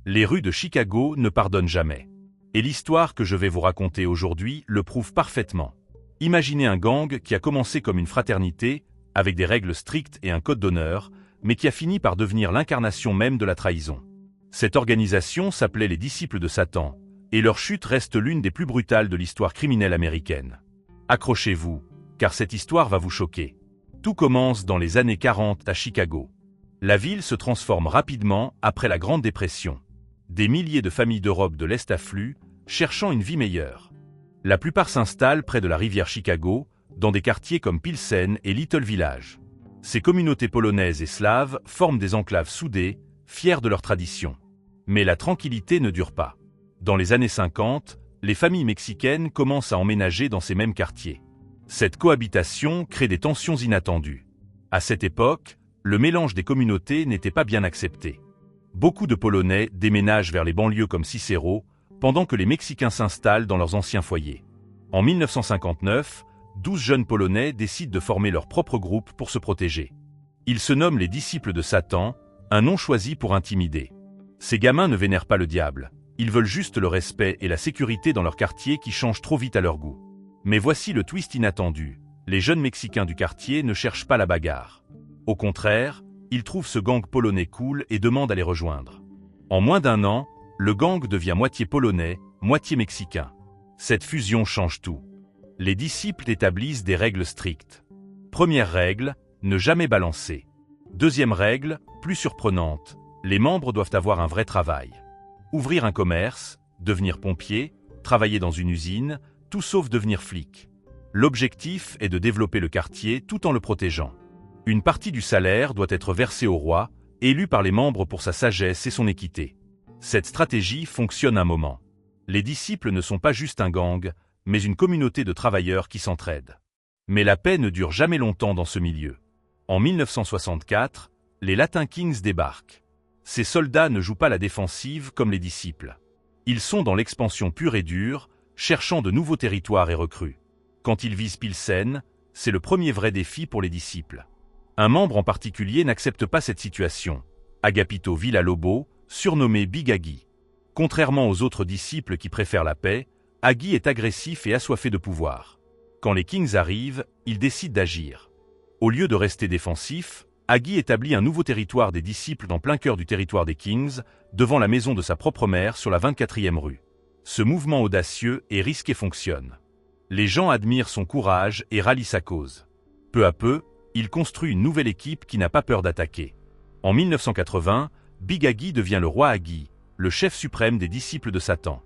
Les rues de Chicago ne pardonnent jamais. Et l'histoire que je vais vous raconter aujourd'hui le prouve parfaitement. Imaginez un gang qui a commencé comme une fraternité, avec des règles strictes et un code d'honneur, mais qui a fini par devenir l'incarnation même de la trahison. Cette organisation s'appelait les Disciples de Satan, et leur chute reste l'une des plus brutales de l'histoire criminelle américaine. Accrochez-vous, car cette histoire va vous choquer. Tout commence dans les années 40 à Chicago. La ville se transforme rapidement après la Grande Dépression. Des milliers de familles d'Europe de l'Est affluent, cherchant une vie meilleure. La plupart s'installent près de la rivière Chicago, dans des quartiers comme Pilsen et Little Village. Ces communautés polonaises et slaves forment des enclaves soudées, fières de leur tradition. Mais la tranquillité ne dure pas. Dans les années 50, les familles mexicaines commencent à emménager dans ces mêmes quartiers. Cette cohabitation crée des tensions inattendues. À cette époque, le mélange des communautés n'était pas bien accepté. Beaucoup de Polonais déménagent vers les banlieues comme Cicero, pendant que les Mexicains s'installent dans leurs anciens foyers. En 1959, 12 jeunes Polonais décident de former leur propre groupe pour se protéger. Ils se nomment les Disciples de Satan, un nom choisi pour intimider. Ces gamins ne vénèrent pas le diable, ils veulent juste le respect et la sécurité dans leur quartier qui changent trop vite à leur goût. Mais voici le twist inattendu, les jeunes Mexicains du quartier ne cherchent pas la bagarre. Au contraire, ils trouvent ce gang polonais cool et demandent à les rejoindre. En moins d'un an, le gang devient moitié polonais, moitié mexicain. Cette fusion change tout. Les disciples établissent des règles strictes. Première règle, ne jamais balancer. Deuxième règle, plus surprenante, les membres doivent avoir un vrai travail. Ouvrir un commerce, devenir pompier, travailler dans une usine, tout sauf devenir flic. L'objectif est de développer le quartier tout en le protégeant. Une partie du salaire doit être versée au roi, élu par les membres pour sa sagesse et son équité. Cette stratégie fonctionne un moment. Les disciples ne sont pas juste un gang, mais une communauté de travailleurs qui s'entraident. Mais la paix ne dure jamais longtemps dans ce milieu. En 1964, les Latin Kings débarquent. Ces soldats ne jouent pas la défensive comme les disciples. Ils sont dans l'expansion pure et dure, cherchant de nouveaux territoires et recrues. Quand ils visent Pilsen, c'est le premier vrai défi pour les disciples. Un membre en particulier n'accepte pas cette situation, Agapito Villalobos, surnommé Big Aggie. Contrairement aux autres disciples qui préfèrent la paix, Aggie est agressif et assoiffé de pouvoir. Quand les Kings arrivent, il décide d'agir. Au lieu de rester défensif, Aggie établit un nouveau territoire des disciples dans plein cœur du territoire des Kings, devant la maison de sa propre mère sur la 24e rue. Ce mouvement audacieux et risqué fonctionne. Les gens admirent son courage et rallient sa cause. Peu à peu, il construit une nouvelle équipe qui n'a pas peur d'attaquer. En 1980, Big Aggie devient le roi Aggie, le chef suprême des disciples de Satan.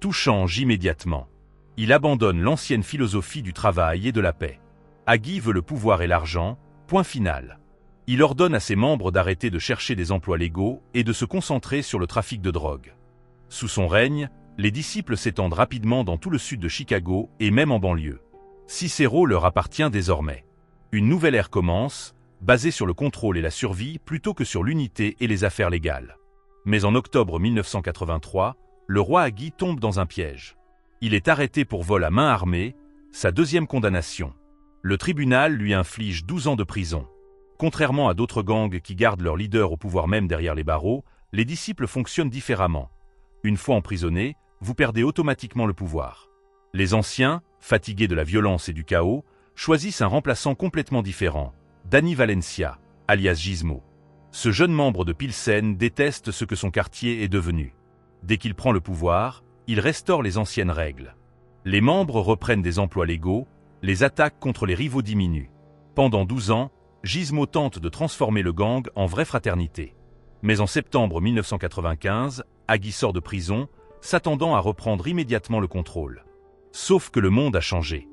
Tout change immédiatement. Il abandonne l'ancienne philosophie du travail et de la paix. Aggie veut le pouvoir et l'argent, point final. Il ordonne à ses membres d'arrêter de chercher des emplois légaux et de se concentrer sur le trafic de drogue. Sous son règne, les disciples s'étendent rapidement dans tout le sud de Chicago et même en banlieue. Cicero leur appartient désormais. Une nouvelle ère commence, basée sur le contrôle et la survie plutôt que sur l'unité et les affaires légales. Mais en octobre 1983, le roi Aggie tombe dans un piège. Il est arrêté pour vol à main armée, sa deuxième condamnation. Le tribunal lui inflige 12 ans de prison. Contrairement à d'autres gangs qui gardent leur leader au pouvoir même derrière les barreaux, les disciples fonctionnent différemment. Une fois emprisonné, vous perdez automatiquement le pouvoir. Les anciens, fatigués de la violence et du chaos, choisissent un remplaçant complètement différent, Danny Valencia, alias Gizmo. Ce jeune membre de Pilsen déteste ce que son quartier est devenu. Dès qu'il prend le pouvoir, il restaure les anciennes règles. Les membres reprennent des emplois légaux, les attaques contre les rivaux diminuent. Pendant 12 ans, Gizmo tente de transformer le gang en vraie fraternité. Mais en septembre 1995, Aggie sort de prison, s'attendant à reprendre immédiatement le contrôle. Sauf que le monde a changé.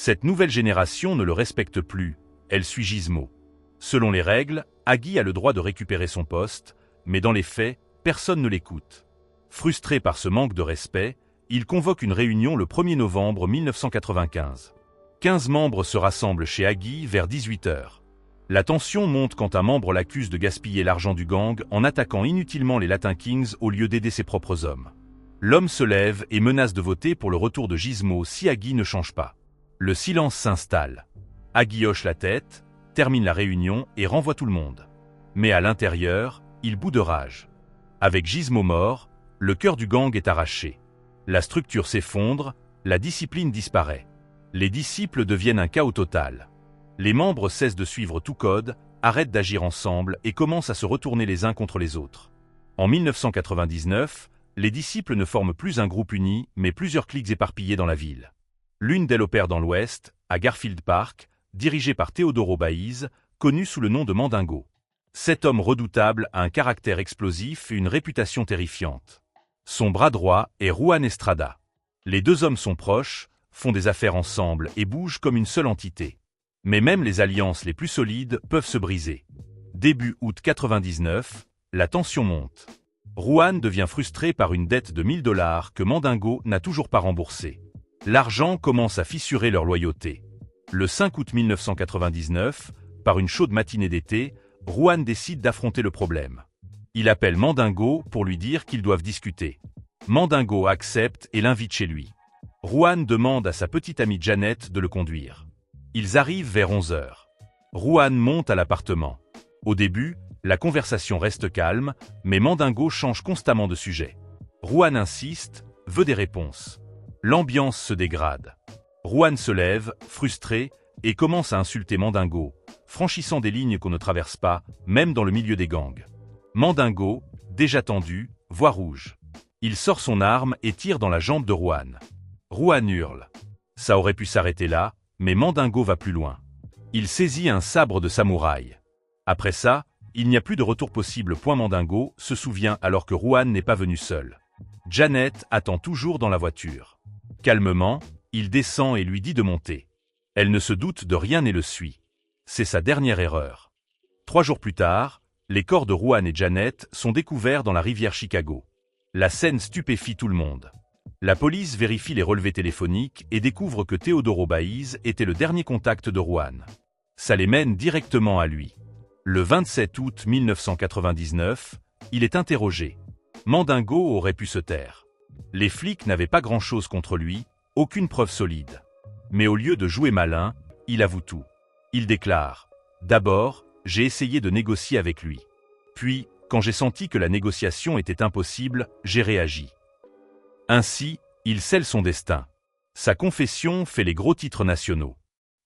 Cette nouvelle génération ne le respecte plus, elle suit Gizmo. Selon les règles, Aggie a le droit de récupérer son poste, mais dans les faits, personne ne l'écoute. Frustré par ce manque de respect, il convoque une réunion le 1er novembre 1995. 15 membres se rassemblent chez Aggie vers 18 h. La tension monte quand un membre l'accuse de gaspiller l'argent du gang en attaquant inutilement les Latin Kings au lieu d'aider ses propres hommes. L'homme se lève et menace de voter pour le retour de Gizmo si Aggie ne change pas. Le silence s'installe. Aggie hoche la tête, termine la réunion et renvoie tout le monde. Mais à l'intérieur, il bout de rage. Avec Gizmo mort, le cœur du gang est arraché. La structure s'effondre, la discipline disparaît. Les disciples deviennent un chaos total. Les membres cessent de suivre tout code, arrêtent d'agir ensemble et commencent à se retourner les uns contre les autres. En 1999, les disciples ne forment plus un groupe uni, mais plusieurs cliques éparpillées dans la ville. L'une d'elles opère dans l'Ouest, à Garfield Park, dirigée par Teodoro Baiz, connu sous le nom de Mandingo. Cet homme redoutable a un caractère explosif et une réputation terrifiante. Son bras droit est Juan Estrada. Les deux hommes sont proches, font des affaires ensemble et bougent comme une seule entité. Mais même les alliances les plus solides peuvent se briser. Début août 99, la tension monte. Juan devient frustré par une dette de 1000 $ que Mandingo n'a toujours pas remboursée. L'argent commence à fissurer leur loyauté. Le 5 août 1999, par une chaude matinée d'été, Juan décide d'affronter le problème. Il appelle Mandingo pour lui dire qu'ils doivent discuter. Mandingo accepte et l'invite chez lui. Juan demande à sa petite amie Janet de le conduire. Ils arrivent vers 11 h. Juan monte à l'appartement. Au début, la conversation reste calme, mais Mandingo change constamment de sujet. Juan insiste, veut des réponses. L'ambiance se dégrade. Juan se lève, frustré, et commence à insulter Mandingo, franchissant des lignes qu'on ne traverse pas, même dans le milieu des gangs. Mandingo, déjà tendu, voit rouge. Il sort son arme et tire dans la jambe de Juan. Juan hurle. Ça aurait pu s'arrêter là, mais Mandingo va plus loin. Il saisit un sabre de samouraï. Après ça, il n'y a plus de retour possible. Mandingo se souvient alors que Juan n'est pas venu seul. Janet attend toujours dans la voiture. Calmement, il descend et lui dit de monter. Elle ne se doute de rien et le suit. C'est sa dernière erreur. 3 jours plus tard, les corps de Juan et Janet sont découverts dans la rivière Chicago. La scène stupéfie tout le monde. La police vérifie les relevés téléphoniques et découvre que Teodoro Baiz était le dernier contact de Juan. Ça les mène directement à lui. Le 27 août 1999, il est interrogé. Mandingo aurait pu se taire. Les flics n'avaient pas grand-chose contre lui, aucune preuve solide. Mais au lieu de jouer malin, il avoue tout. Il déclare « D'abord, j'ai essayé de négocier avec lui. Puis, quand j'ai senti que la négociation était impossible, j'ai réagi. » Ainsi, il scelle son destin. Sa confession fait les gros titres nationaux.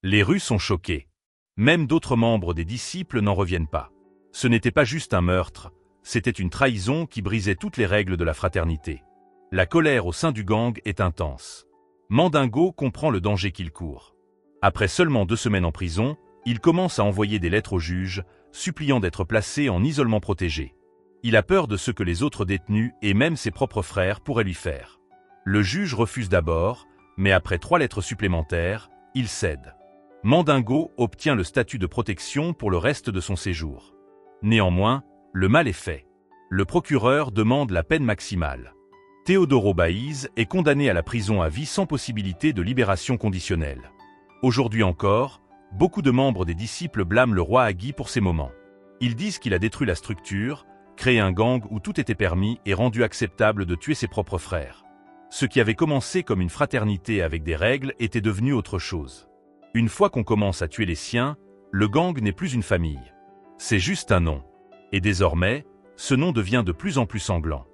Les rues sont choquées. Même d'autres membres des disciples n'en reviennent pas. Ce n'était pas juste un meurtre, c'était une trahison qui brisait toutes les règles de la fraternité. La colère au sein du gang est intense. Mandingo comprend le danger qu'il court. Après seulement 2 semaines en prison, il commence à envoyer des lettres au juge, suppliant d'être placé en isolement protégé. Il a peur de ce que les autres détenus et même ses propres frères pourraient lui faire. Le juge refuse d'abord, mais après 3 lettres supplémentaires, il cède. Mandingo obtient le statut de protection pour le reste de son séjour. Néanmoins, le mal est fait. Le procureur demande la peine maximale. Teodoro Baiz est condamné à la prison à vie sans possibilité de libération conditionnelle. Aujourd'hui encore, beaucoup de membres des disciples blâment le roi Agui pour ces moments. Ils disent qu'il a détruit la structure, créé un gang où tout était permis et rendu acceptable de tuer ses propres frères. Ce qui avait commencé comme une fraternité avec des règles était devenu autre chose. Une fois qu'on commence à tuer les siens, le gang n'est plus une famille. C'est juste un nom. Et désormais, ce nom devient de plus en plus sanglant.